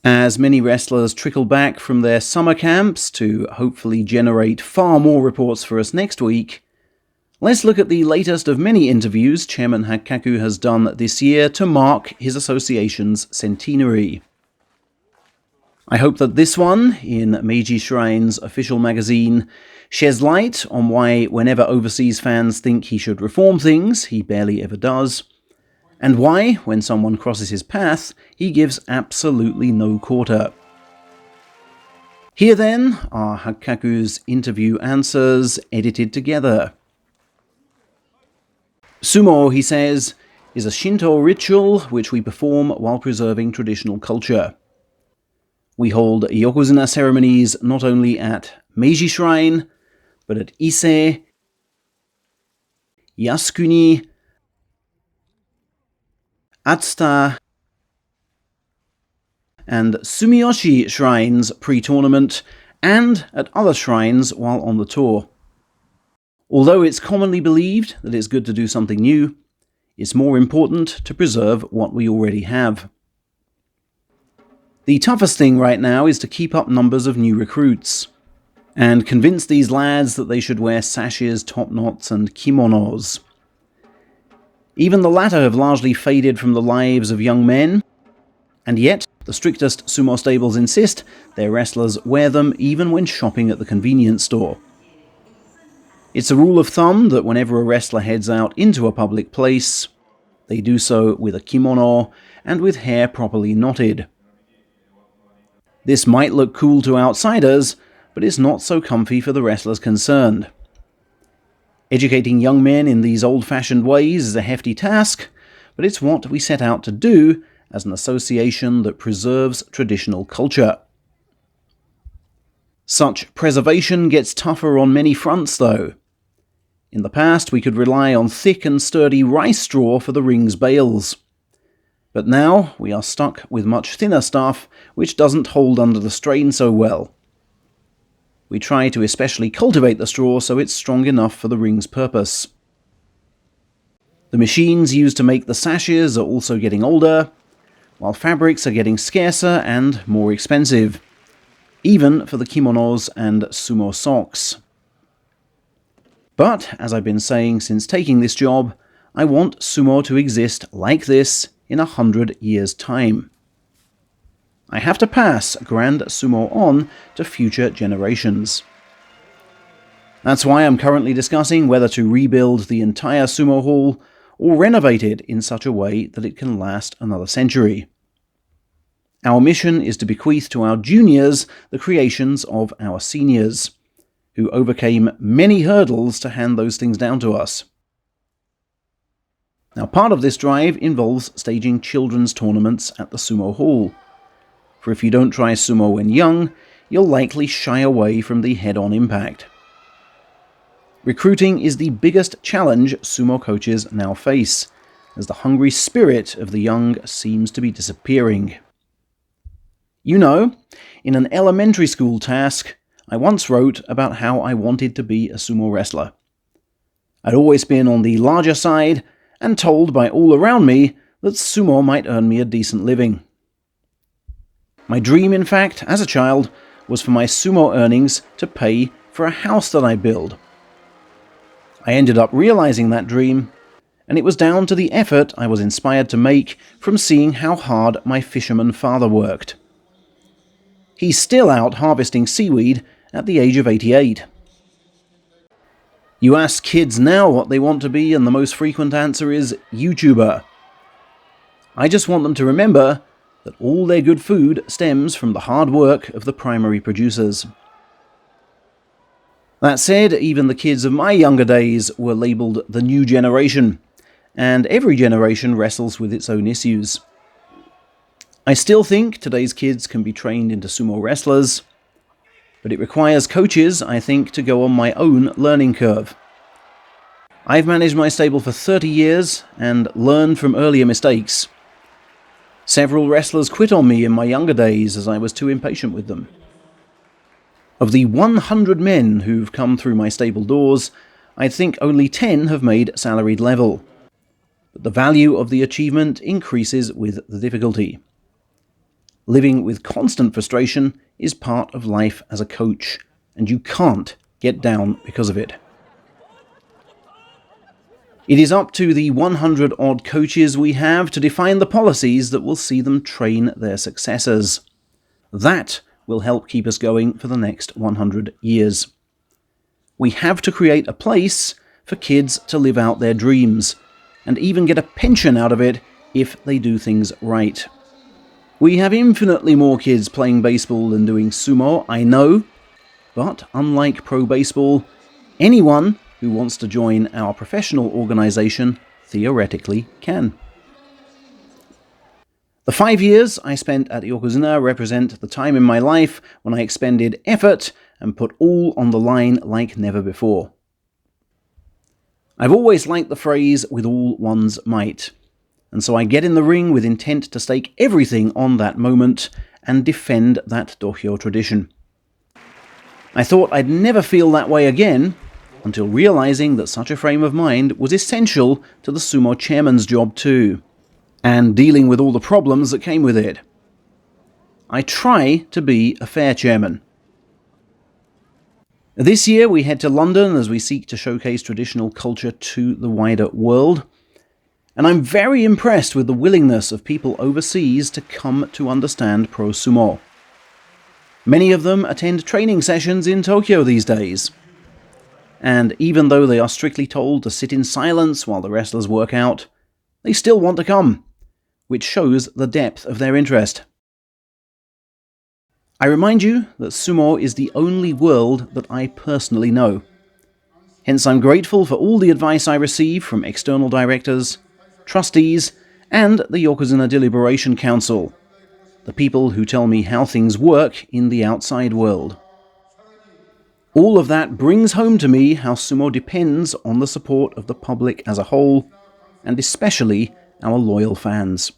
As many wrestlers trickle back from their summer camps to hopefully generate far more reports for us next week, let's look at the latest of many interviews Chairman Hakkaku has done this year to mark his association's centenary. I hope that this one, in Meiji Shrine's official magazine, sheds light on why whenever overseas fans think he should reform things, he barely ever does, and why, when someone crosses his path, he gives absolutely no quarter. Here then are Hakkaku's interview answers edited together. Sumo, he says, is a Shinto ritual which we perform while preserving traditional culture. We hold yokozuna ceremonies not only at Meiji Shrine, but at Ise, Yasukuni, Atsuta, and Sumiyoshi shrines pre-tournament, and at other shrines while on the tour. Although it's commonly believed that it's good to do something new, it's more important to preserve what we already have. The toughest thing right now is to keep up numbers of new recruits, and convince these lads that they should wear sashes, top knots, and kimonos. Even the latter have largely faded from the lives of young men, and yet the strictest sumo stables insist their wrestlers wear them even when shopping at the convenience store. It's a rule of thumb that whenever a wrestler heads out into a public place, they do so with a kimono and with hair properly knotted. This might look cool to outsiders, but it's not so comfy for the wrestlers concerned. Educating young men in these old-fashioned ways is a hefty task, but it's what we set out to do as an association that preserves traditional culture. Such preservation gets tougher on many fronts, though. In the past, we could rely on thick and sturdy rice straw for the ring's bales. But now, we are stuck with much thinner stuff, which doesn't hold under the strain so well. We try to especially cultivate the straw so it's strong enough for the ring's purpose. The machines used to make the sashes are also getting older, while fabrics are getting scarcer and more expensive, even for the kimonos and sumo socks. But, as I've been saying since taking this job, I want sumo to exist like this in 100 years' time. I have to pass Grand Sumo on to future generations. That's why I'm currently discussing whether to rebuild the entire sumo hall or renovate it in such a way that it can last another century. Our mission is to bequeath to our juniors the creations of our seniors, who overcame many hurdles to hand those things down to us. Now, part of this drive involves staging children's tournaments at the sumo hall. For if you don't try sumo when young, you'll likely shy away from the head-on impact. Recruiting is the biggest challenge sumo coaches now face, as the hungry spirit of the young seems to be disappearing. You know, in an elementary school task, I once wrote about how I wanted to be a sumo wrestler. I'd always been on the larger side, and told by all around me that sumo might earn me a decent living. My dream, in fact, as a child, was for my sumo earnings to pay for a house that I build. I ended up realizing that dream, and it was down to the effort I was inspired to make from seeing how hard my fisherman father worked. He's still out harvesting seaweed at the age of 88. You ask kids now what they want to be, and the most frequent answer is YouTuber. I just want them to remember that all their good food stems from the hard work of the primary producers. That said, even the kids of my younger days were labelled the new generation, and every generation wrestles with its own issues. I still think today's kids can be trained into sumo wrestlers, but it requires coaches, I think, to go on my own learning curve. I've managed my stable for 30 years and learned from earlier mistakes. Several wrestlers quit on me in my younger days as I was too impatient with them. Of the 100 men who've come through my stable doors, I think only 10 have made salaried level. But the value of the achievement increases with the difficulty. Living with constant frustration is part of life as a coach, and you can't get down because of it. It is up to the 100-odd coaches we have to define the policies that will see them train their successors. That will help keep us going for the next 100 years. We have to create a place for kids to live out their dreams, and even get a pension out of it if they do things right. We have infinitely more kids playing baseball than doing sumo, I know, but unlike pro baseball, anyone who wants to join our professional organization theoretically can. The 5 years I spent at Yokozuna represent the time in my life when I expended effort and put all on the line like never before. I've always liked the phrase "with all one's might," and so I get in the ring with intent to stake everything on that moment and defend that dohyo tradition. I thought I'd never feel that way again, until realizing that such a frame of mind was essential to the sumo chairman's job too, and dealing with all the problems that came with it. I try to be a fair chairman. This year we head to London as we seek to showcase traditional culture to the wider world, and I'm very impressed with the willingness of people overseas to come to understand pro sumo. Many of them attend training sessions in Tokyo these days, and even though they are strictly told to sit in silence while the wrestlers work out, they still want to come, which shows the depth of their interest. I remind you that sumo is the only world that I personally know. Hence I'm grateful for all the advice I receive from external directors, trustees, and the Yokozuna Deliberation Council, the people who tell me how things work in the outside world. All of that brings home to me how sumo depends on the support of the public as a whole, and especially our loyal fans.